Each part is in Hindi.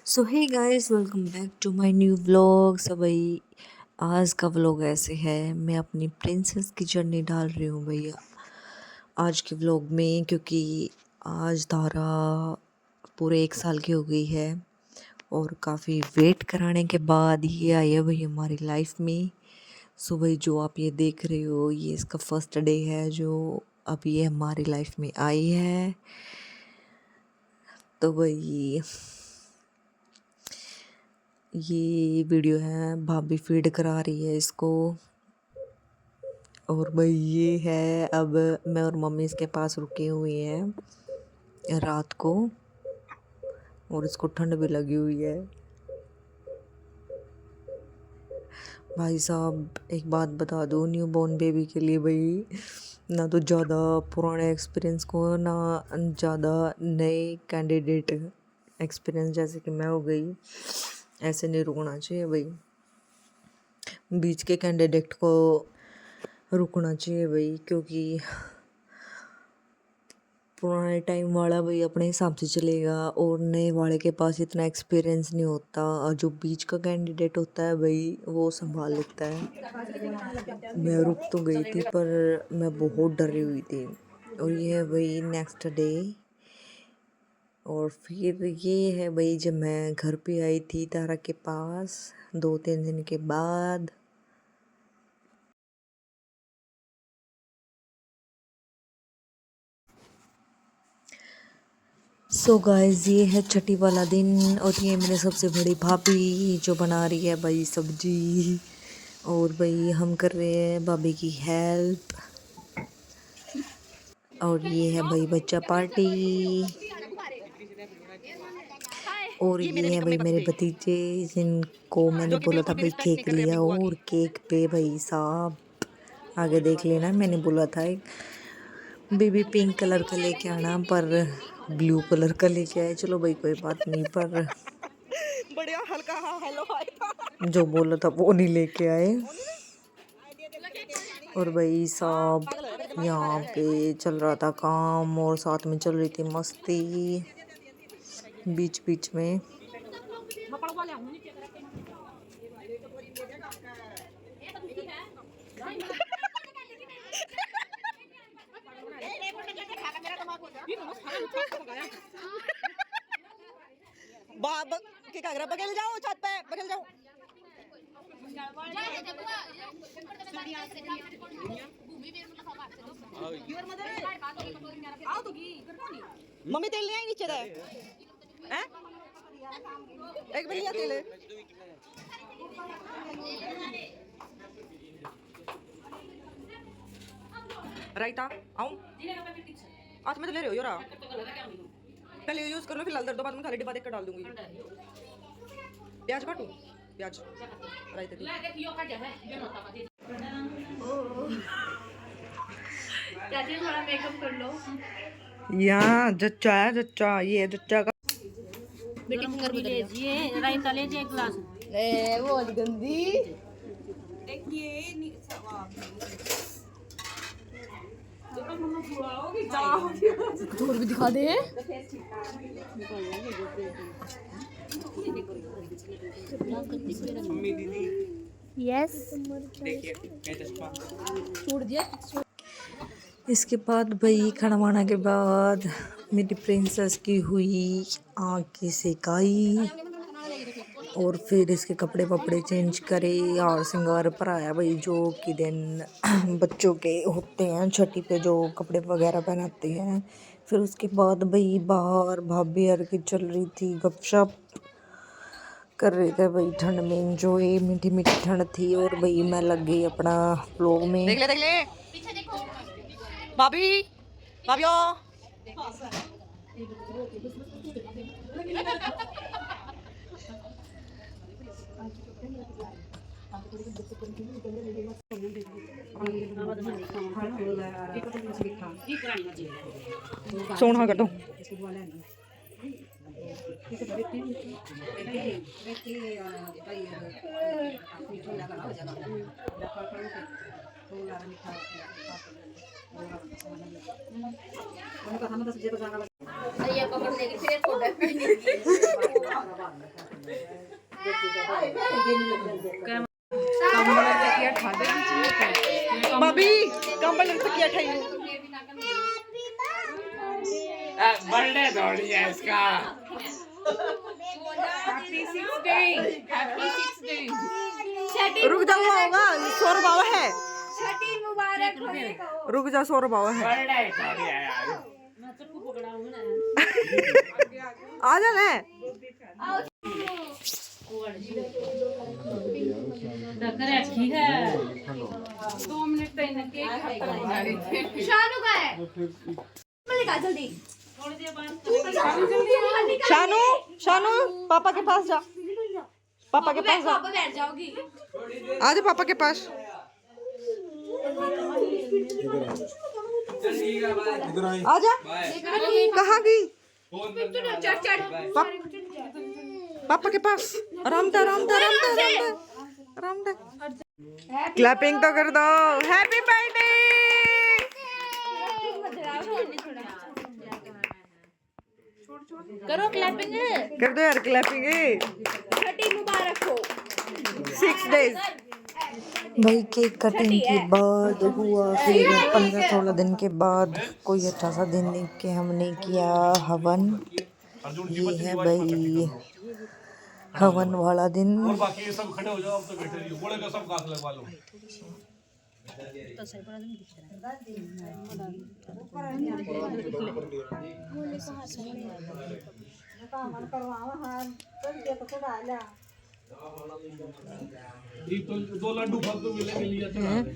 So hey guys, welcome back to my new vlog. सब भाई, आज का व्लॉग ऐसे है, मैं अपनी प्रिंसेस की जर्नी डाल रही हूँ भैया आज के व्लॉग में, क्योंकि आज धारा पूरे 1 साल की हो गई है और काफ़ी वेट कराने के बाद ये आई है भाई हमारी लाइफ में। सो भाई, जो आप ये देख रहे हो, ये इसका फर्स्ट डे है जो अब ये हमारी लाइफ में आई है। तो भाई, ये वीडियो है, भाभी फीड करा रही है इसको। और भाई ये है, अब मैं और मम्मी इसके पास रुके हुए हैं रात को, और इसको ठंड भी लगी हुई है। भाई साहब, एक बात बता दूँ न्यू बॉर्न बेबी के लिए, भाई ना तो ज़्यादा पुराने एक्सपीरियंस को, ना ज़्यादा नए कैंडिडेट एक्सपीरियंस जैसे कि मैं हो गई, ऐसे नहीं रुकना चाहिए भाई। बीच के कैंडिडेट को रुकना चाहिए भाई, क्योंकि पुराने टाइम वाला भाई अपने हिसाब से चलेगा और नए वाले के पास इतना एक्सपीरियंस नहीं होता, और जो बीच का कैंडिडेट होता है भाई वो संभाल लेता है। मैं रुक तो गई थी पर मैं बहुत डरी हुई थी। और ये है भाई नेक्स्ट डे, और फिर ये है भाई जब मैं घर पे आई थी तारा के पास 2-3 दिन के बाद। सो गाइस, ये है छठी वाला दिन, और ये मेरे सबसे बड़ी भाभी जो बना रही है भाई सब्जी, और भाई हम कर रहे हैं भाभी की हेल्प। और ये है भाई बच्चा पार्टी, और ये है भाई मेरे भतीजे जिनको मैंने बोला था भाई केक लिया, और केक पे भाई साहब आगे देख लेना, मैंने बोला था एक बेबी पिंक कलर का लेके आना, पर ब्लू कलर का लेके आए। चलो भाई कोई बात नहीं, पर बढ़िया हल्का हेलो जो बोला था वो नहीं लेके आए। और भाई साहब यहाँ पे चल रहा था काम, और साथ में चल रही थी मस्ती बीच बीच में। बगल जाओ, छत पे बगल जाओ। मम्मी तेल नहीं आई नीचे दे हैं? एक बिल्लिया तेल है। रायता आऊं आज में तो ले रहे हो योरा, पहले यूज कर लो फिर लाल दर्द, बाद में खाली डिब्बा देख कर डाल दूंगी। प्याज काटू, प्याज रायते चाची थोड़ा मेकअप कर लो। यहाँ जच्चा है, जच्चा ये है जच्चा का बेटी पूरी लीजिए, रायता लीजिए एक गिलास। ए वो वाली गंदी और भी दिखा दे। यस, छोड़ दिया। इसके बाद भाई खाना वाना के बाद मेरी प्रिंसेस की हुई आँख की सेकाई, और फिर इसके कपड़े वपड़े चेंज करे और श्रृंगार पर आया भाई, जो कि दिन बच्चों के होते हैं छठी पे जो कपड़े वगैरह पहनाते हैं। फिर उसके बाद भाई बाहर भाभी यार की चल रही थी गपशप, कर रहे थे भाई ठंड में एंजॉय, मीठी मीठी ठंड थी। और भाई मैं लग गई अपना व्लॉग में। देख ले भाभी, भाभी सोना कर दो। ये पकड़ लेगी फिर फोटो भाभी कंबल तकिया ठाई बर्थडे थोड़ी है इसका। रुक जाओ होगा 100 रुपया है। छठी मुबारक। रुक जा 100 रुपया है। बर्थडे थोड़ी है यार। आ जा ले ठीक है। 2 मिनट तो इन्हें केक खाता नहीं जा रही थी। शानू का है निकाल जल्दी। शानू शानू पापा के पास जा। पापा के पास जा। पापा बैठ जाओगी। आ जा पापा के पास। आजा कहाँ गई? पापा के पास। आराम दे आराम दे आराम दे आराम दे आराम दे। क्लैपिंग तो कर दो। Happy birthday. करो क्लैपिंग। कर दो यार क्लैपिंग। छठी मुबारक हो। 6 डेज। भाई केक कटिंग के बाद हुआ फिर 15-16 दिन के बाद कोई अच्छा सा दिन देख के हमने किया हवन। ये है भाई हवन वाला दिन। और बाकी सब खड़े हो जाओ, अब तो बैठे रहिए। घोड़े का सब घास लगवा लो। तो 2 लड्डू फल तो मिलेंगे लिए चढ़ा दे।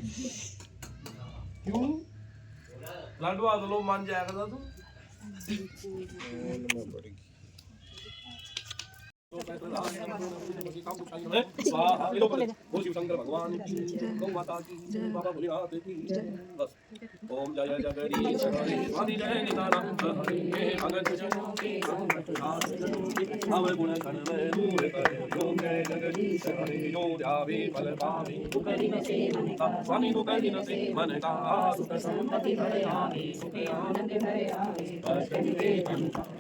क्यों लड्डू आ लो मान जाएगा ना तू। शिव शंकर भगवान की गौ माता की बाबा भोलेनाथ की बस। ओम जय जगदीश हरे आदि जय नित्यानंद हरे अगत जगों गुण कण में दूर करे। ओम जय जगदीश हरे जो ध्यावे फल पावे स्वामी को कहीं न से मन का सुख संपत्ति भरे आवे सुख आनंद भरे आवे।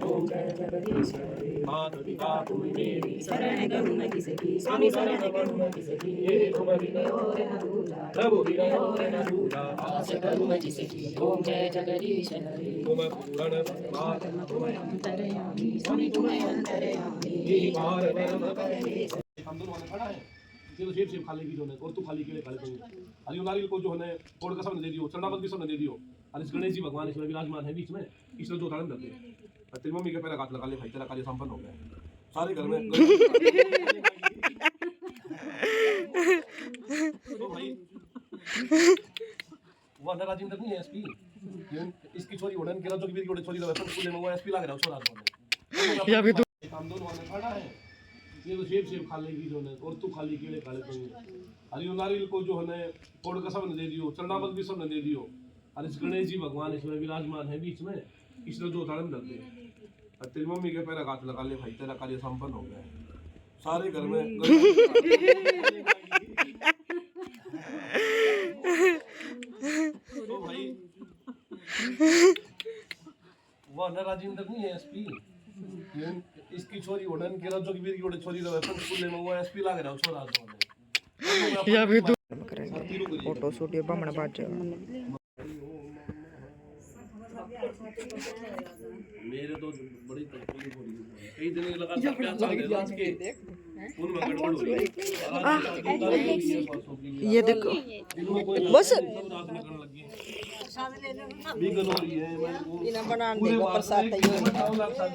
ओम जय जगदीश हरे मात पिता तुम मेरी शरण करूं मैं किसकी स्वामी शरण करूं मैं किसकी। ये तुम बिन और न दूजा प्रभु बिन और न दूजा आस करूं मैं जिसकी। ओम जय जगदीश हरे तुम पूर्ण परमात्मा तुम अंतर्यामी स्वामी तुम अंतर्यामी ये पार ब्रह्म परमेश। हम दोनों ने पढ़ा है ये तो शेप खाली की जो है और तू खाली के लिए खाली करूंगा। हरिओम नारियल को जो है तोड़ का सबने दे दियो। चंडावत भी सबने दे दियो। और इस गणेश जी भगवान इसमें विराजमान है बीच में। इसलिए जो धारण करते हैं तेरी मम्मी के पैर हाथ लगा ले भाई तेरा कार्य संपन्न हो गया। सारे घर में तो भाई वो अंदर राजेंद्र नहीं है एसपी। इसकी छोरी उड़न के जो की भी छोरी रहा है स्कूल में वो एसपी लग रहा है छोरा तो या भी तो हम दोनों ने पढ़ा है ये तो सेब खा लेगी जो है और तू खाली केले खा ले तो हरिओम नारियल को जो है तोड़ का सबने दे दियो। चंडावत भी सबने दे दियो। और इस गणेश जी भगवान इसमें विराजमान है बीच में। इसलिए जो धारण करते हैं तेरी मम्मी के पैर हाथ लगा ले भाई तेरा कार्य संपन्न हो गया। सारे घर में तो भाई वो अंदर राजेंद्र नहीं है एसपी। इसकी छोरी उड़न के जो की भी छोरी रहा है स्कूल में वो एसपी लग रहा है छोरा तो या भी तो करेंगे फोटो शूट ये बमण बात मेरे तो बड़ी तकलीफ हो रही है। कई दिन लगातार क्या चल रहा है के उनमें गड़बड़ हो रही है। ये देखो बस बिगल हो रही है। इन्हें बनाने को प्रसाद तैयार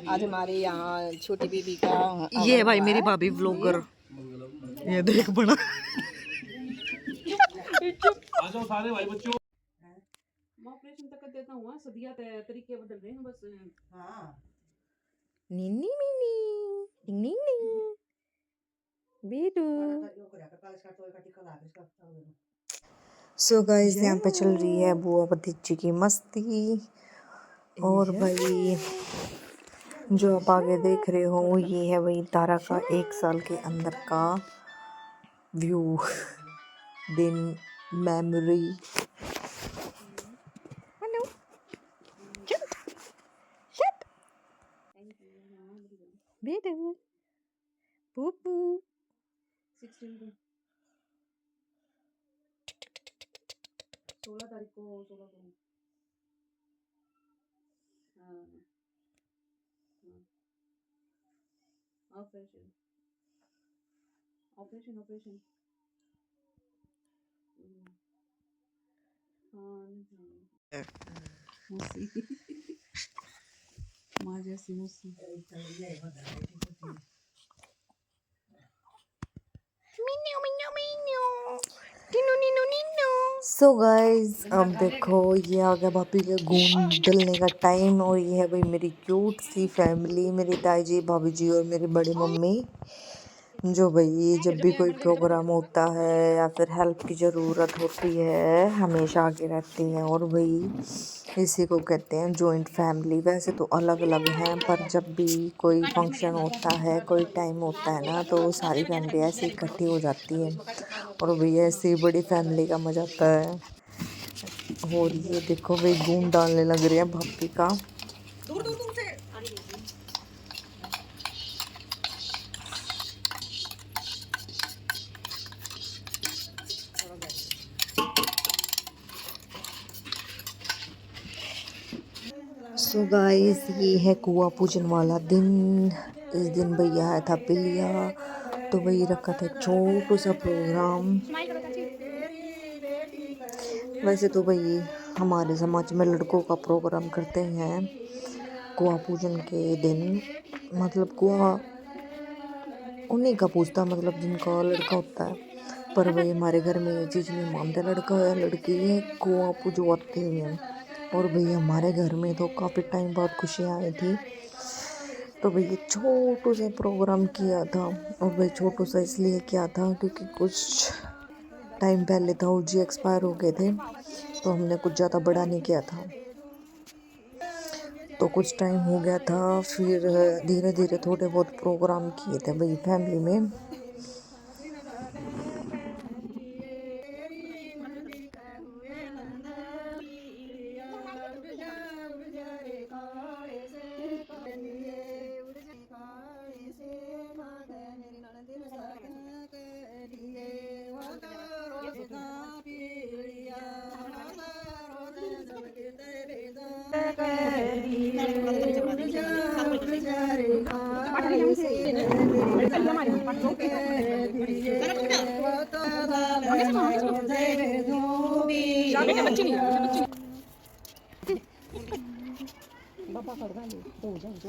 आज हमारे यहाँ छोटी बीबी का ये है भाई मेरी भाभी व्लॉगर। ये देख बना आ जाओ सारे भाई बच्चों। ऑपरेशन तक देता हूँ सदिया तरीके बदल रहे हैं बस। हाँ नीनी नीनी टिंग टिंग टिंग बीडू। सो गाइस यहाँ पे चल रही है बुआ भतीजी की मस्ती। और भाई जो आप आगे देख रहे हो ये है भाई तारा का 1 साल के अंदर का व्यू दिन मेमोरी। हेलो बेटू पुप्पू 16 को 16 तारीख को 16 को ऑपरेशन ऑपरेशन ऑपरेशन मुसी माझ्या सी मुसी सो गाइस अब देखो ये आ गया भाभी के घूम डलने का टाइम और ये है भाई मेरी क्यूट सी फैमिली, मेरी ताई जी, भाभी जी और मेरी बड़ी मम्मी, जो भाई जब भी कोई प्रोग्राम होता है या फिर हेल्प की ज़रूरत होती है हमेशा आगे रहती हैं। और भाई इसी को कहते हैं जॉइंट फैमिली। वैसे तो अलग अलग हैं पर जब भी कोई फंक्शन होता है, कोई टाइम होता है ना, तो सारी फैमिली ऐसे इकट्ठी हो जाती है और भाई ऐसी बड़ी फैमिली का मजा आता है। और ये देखो भाई घूम डालने लग रही है भाभी का। सो गाइस ये है कुआं पूजन वाला दिन। इस दिन भैया आया था पिलिया, तो वही रखा था छोटू सा प्रोग्राम। वैसे तो भाई हमारे समाज में लड़कों का प्रोग्राम करते हैं कुआं पूजन के दिन, मतलब कुआं उन्हीं का पूजता, मतलब जिनका लड़का होता है। पर भाई हमारे घर में ये चीज़ नहीं मानते, लड़का हो या लड़की है कुआं पूजवाते हैं। और भैया हमारे घर में तो काफ़ी टाइम बाद खुशियाँ आई थी, तो भैया छोटू सा प्रोग्राम किया था। और भाई छोटू सा इसलिए किया था क्योंकि कुछ टाइम पहले ताऊ जी एक्सपायर हो गए थे, तो हमने कुछ ज़्यादा बड़ा नहीं किया था। तो कुछ टाइम हो गया था, फिर धीरे धीरे थोड़े बहुत प्रोग्राम किए थे भाई फैमिली में।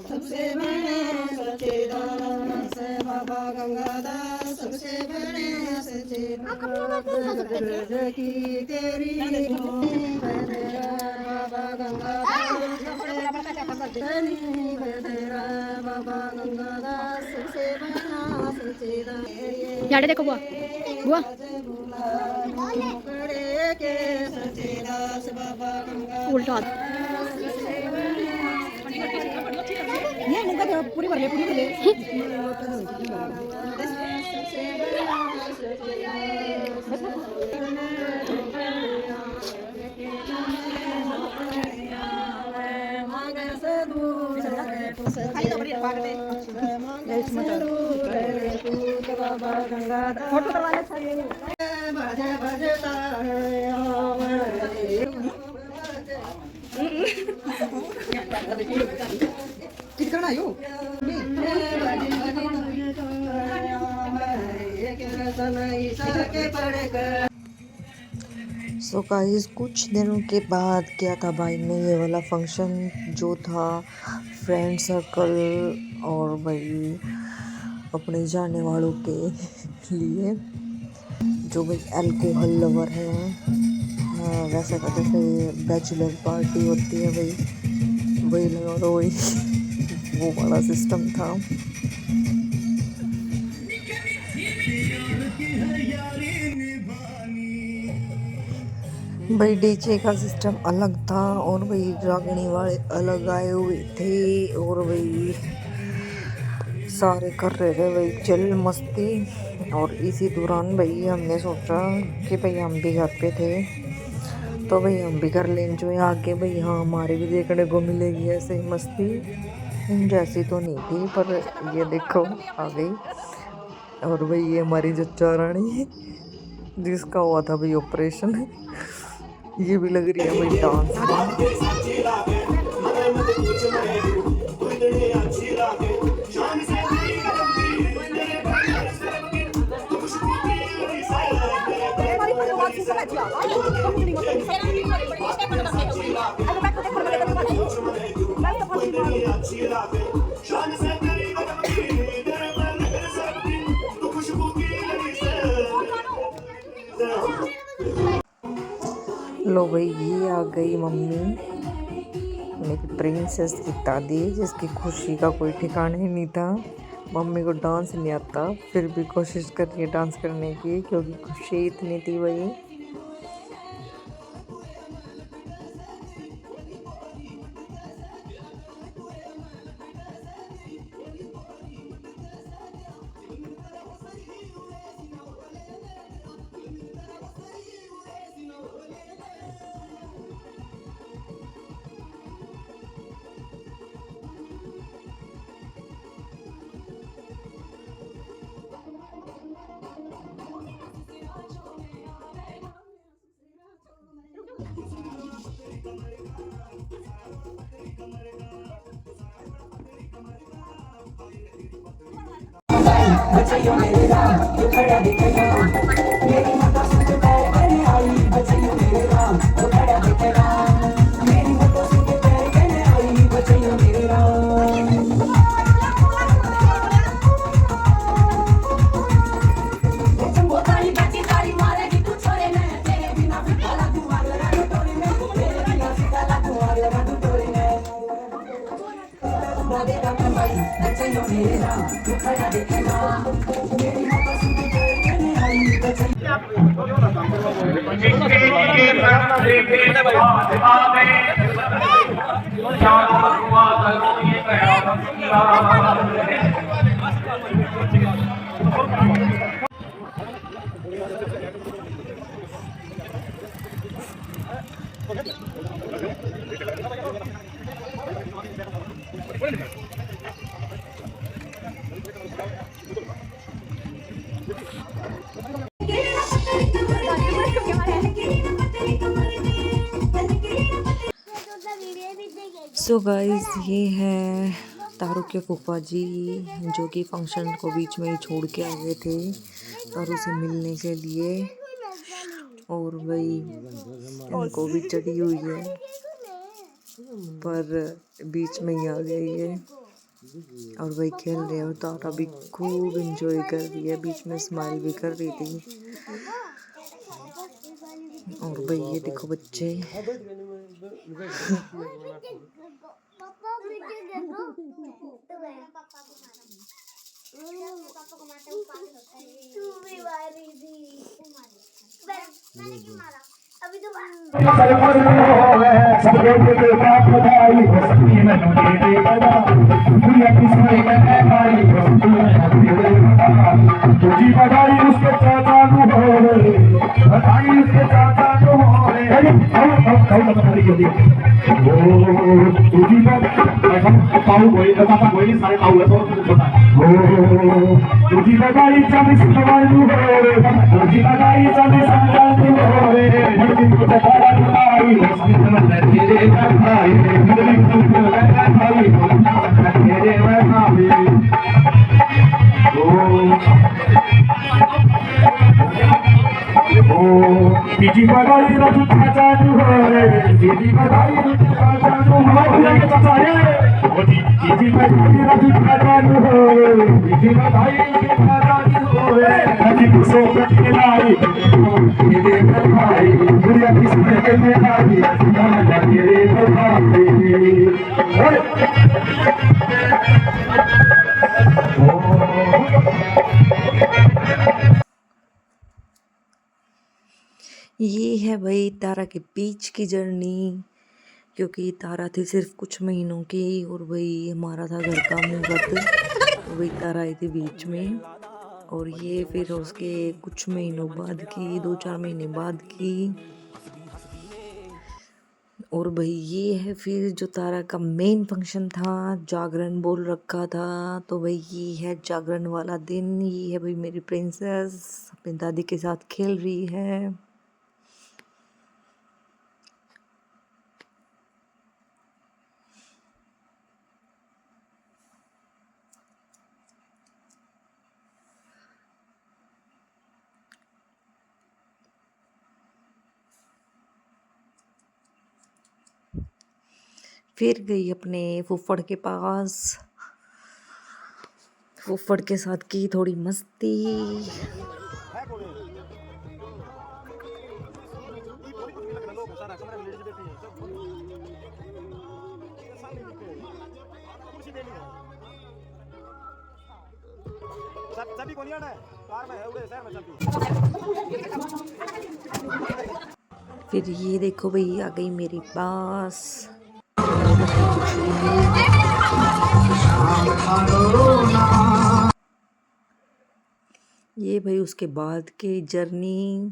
सबसे बड़े सच्चिदानंद से बाबा गंगाधर, सबसे बड़े सच्चिदानंद की तेरी बाबा गंगाधर सबसे बड़ा सच्चिदानंद। याडे देखो बुआ बुआ उल्टा ये मुंगा दे पूरी भर ले फोटो करवा कितना आयो सो गाइस कुछ दिनों के बाद क्या था भाई ने ये वाला फंक्शन जो था फ्रेंड सर्कल और भाई अपने जाने वालों के लिए जो भाई अल्कोहल लवर हैं। हाँ वैसे का जैसे बैचलर पार्टी होती है भाई वही लगा दो, वही वो वाला सिस्टम था। भाई डीजे का सिस्टम अलग था और भाई रागनी वाले अलग आए हुए थे और भाई सारे कर रहे थे भाई चिल मस्ती। और इसी दौरान भाई हमने सोचा कि भाई हम भी घर पे थे तो भाई हम भी कर लें एंजॉय आके भाई। हाँ हमारे भी देखने को मिलेगी ऐसे ही मस्ती। इन जैसी तो नहीं थी, पर ये देखो आ गई। और भाई ये हमारी जच्चा रानी है, जिसका हुआ था भाई ऑपरेशन। ये भी लग रही है भाई डांस में। लो भाई ये आ गई मम्मी, मेरी प्रिंसेस की दादी, जिसकी खुशी का कोई ठिकाना ही नहीं था। मम्मी को डांस नहीं आता, फिर भी कोशिश कर रही है डांस करने की, क्योंकि खुशी इतनी थी भाई। सो गाइस, ये है तारू के फूफा जी, जो कि फंक्शन को बीच में ही छोड़ के आ गए थे तारू से मिलने के लिए। और भाई इनको भी चढ़ी हुई है, पर बीच में ही आ गई है। और भाई खेल रहे हैं, और तारा भी खूब इंजॉय कर रही है, बीच में स्माइल भी कर रही थी। और भाई ये देखो बच्चे। जी बधाई रजू चाचाजू हो रे, जी बधाई रजू चाचाजू हो रे, जी बधाई रजू चाचाजू हो रे, जी बधाई रजू चाचाजू हो रे। जी कुसो के लाई ये देख भाई, दुनिया किसने के आई ना लगे रे भाई। ये है भाई तारा के बीच की जर्नी, क्योंकि तारा थी सिर्फ कुछ महीनों की, और भाई हमारा था घर का मुहूर्त, तो भाई तारा आई थी बीच में। और ये फिर उसके कुछ महीनों बाद की, 2-4 महीने बाद की। और भाई ये है फिर जो तारा का मेन फंक्शन था, जागरण बोल रखा था, तो भाई ये है जागरण वाला दिन। ये है भाई मेरी प्रिंसेस अपनी दादी के साथ खेल रही है। फिर गई अपने फुफ्फड़ के पास, फुफ्फड़ के साथ की थोड़ी मस्ती। फिर ये देखो भाई आ गई मेरी पास। ये भाई उसके बाद की जर्नी,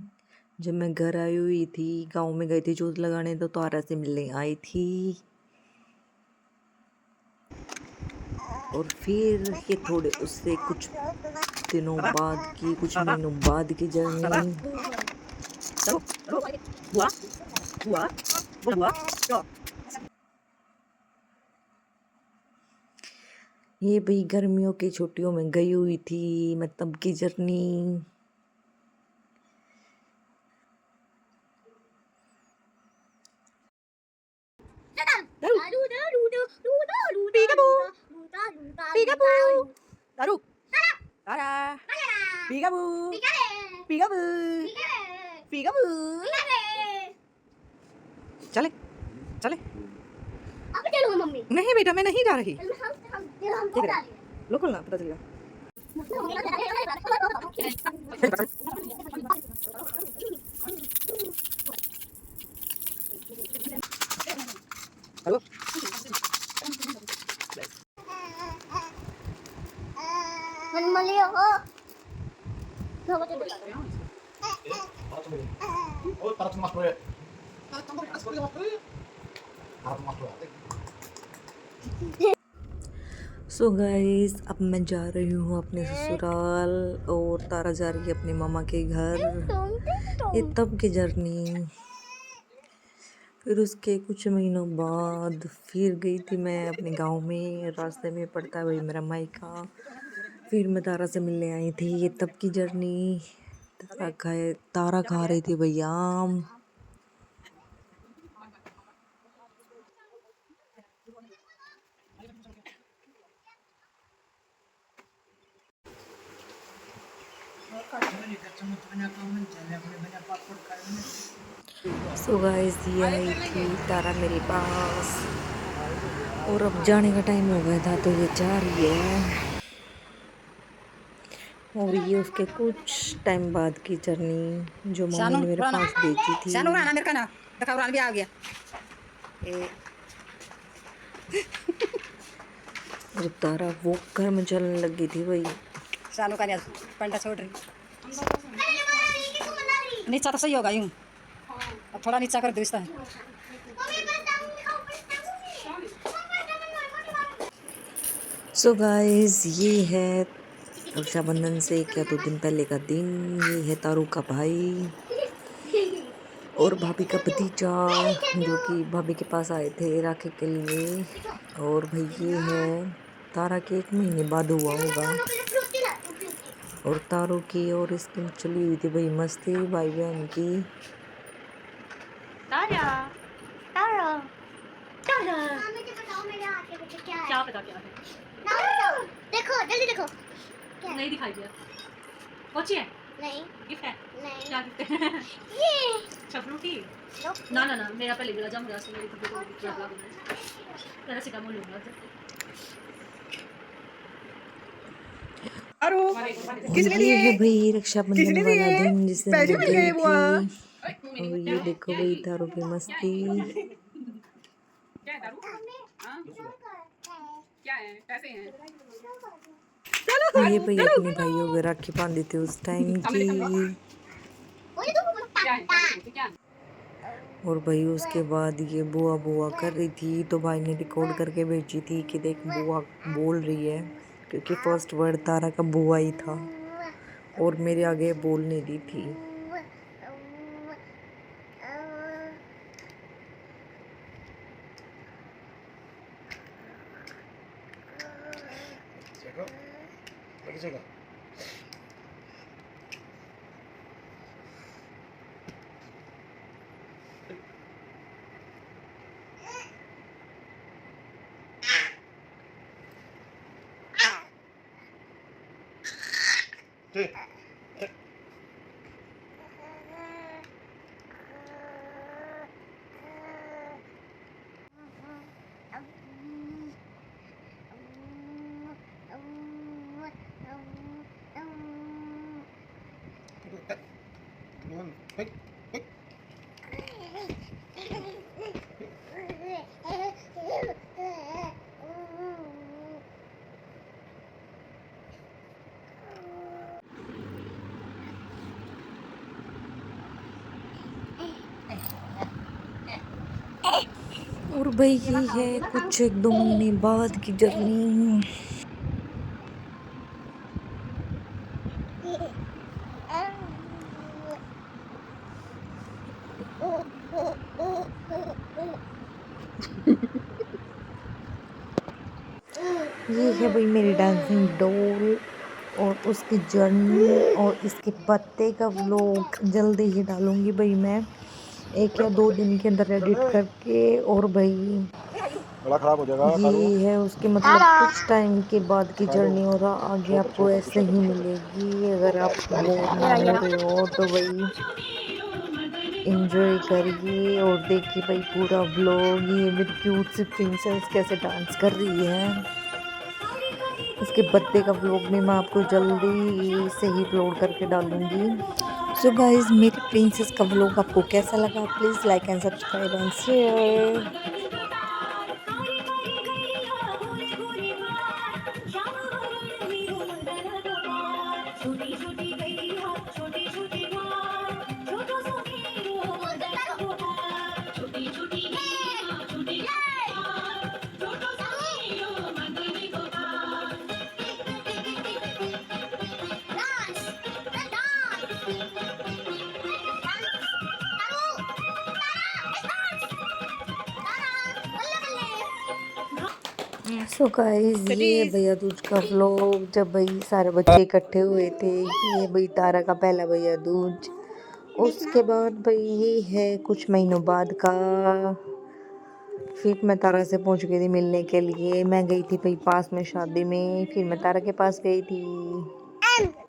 जब मैं घर आई हुई थी, गांव में गई थी जोत लगाने, तो तारा से मिलने आई थी। और फिर ये थोड़े उससे कुछ दिनों बाद की, कुछ महीनों बाद की जर्नी। ये भाई गर्मियों की छुट्टियों में गई हुई थी मैं तब की जर्नी। चले चले। अब चलूंगा मम्मी। नहीं बेटा मैं नहीं जा रही। लोकल ना पता चलेगा। हेलो मनमलिया हो सो गाइस अब मैं जा रही हूँ अपने ससुराल और तारा जा रही है अपने मामा के घर। ये तब की जर्नी। फिर उसके कुछ महीनों बाद फिर गई थी मैं अपने गांव में। रास्ते में पड़ता है भाई मेरा मायका। फिर मैं तारा से मिलने आई थी। ये तब की जर्नी। तारा खा रही थी भैया आम। सो गाइस ये आई थी तारा मेरे पास और अब जाने का टाइम हो गया था तो ये जा रही है। और ये उसके कुछ टाइम बाद की जर्नी जो मम्मी ने मेरे पास भेजी थी। भी आ गया। और तारा वो घर में चलने लगी थी भाई। सानू का पंडा छोड़ रही। नीचा तो सही होगा यूं। अब थोड़ा नीचा कर दो इस तरह। सो गाइस ये है रक्षाबंधन से क्या 2 दिन पहले का दिन। ये है तारू का भाई और भाभी का भतीजा जो कि भाभी के पास आए थे राखी के लिए। और भाई ये है तारा के 1 महीने बाद हुआ होगा। और तारू की और इसकी चली हुई थी भाई मस्ती भाई बहन की। तारा तारा तारा मुझे बताओ मेरे हाथ के पीछे क्या है? क्या पता क्या है? ना बताओ। देखो जल्दी देखो। क्या? नहीं दिखाई दिया। कोची है? नहीं गिफ्ट है? नहीं क्या गिफ्ट है? ये चपलूटी? Nope. ना ना ना मेरा पहले गुलाब जामुन से मेरी तो प्रॉब्लम है। पैरासिटामोल लूंगा। ये है भाई रक्षाबंधन वाला दिन जिस दिन मैं गई थी। और ये देखो भाई तारू की मस्ती। ये भाई अपने भाइयों को राखी बांधी थी उस टाइम की। और भाई उसके बाद ये बुआ बुआ कर रही थी, तो भाई ने रिकॉर्ड करके भेजी थी कि देख बुआ बोल रही है, क्योंकि फर्स्ट वर्ड तारा का बुआ ही था और मेरे आगे बोल नहीं रही थी। और भाई ये है कुछ 1-2 महीने बाद की जर्नी। ये है भाई मेरी डांसिंग डॉल और उसकी जर्नी, और इसके पत्ते का व्लॉग जल्दी ही डालूंगी भाई मैं 1 या 2 दिन के अंदर एडिट करके। और भाई गला खराब हो जाएगा। ये है उसके मतलब कुछ टाइम के बाद की जर्नी, और आगे आपको ऐसे ही मिलेगी। अगर आप बोर ना हो रहे हो तो भाई एंजॉय करिए और देखिए भाई पूरा व्लॉग। ये मेरी क्यूट सी प्रिंसेस कैसे डांस कर रही है। इसके बर्थडे का व्लॉग भी मैं आपको जल्दी से ही अपलोड करके डालूंगी। सो गाइज मेरी प्रिंसेस का व्लॉग आपको कैसा लगा, please like and subscribe and share. So guys ये भैया दूज का व्लॉग, जब भाई सारे बच्चे इकट्ठे हुए थे। ये भाई तारा का पहला भैया दूज। उसके बाद भाई ये है कुछ महीनों बाद का। फिर मैं तारा से पहुंच गई थी मिलने के लिए। मैं गई थी भाई पास में शादी में, फिर मैं तारा के पास गई थी।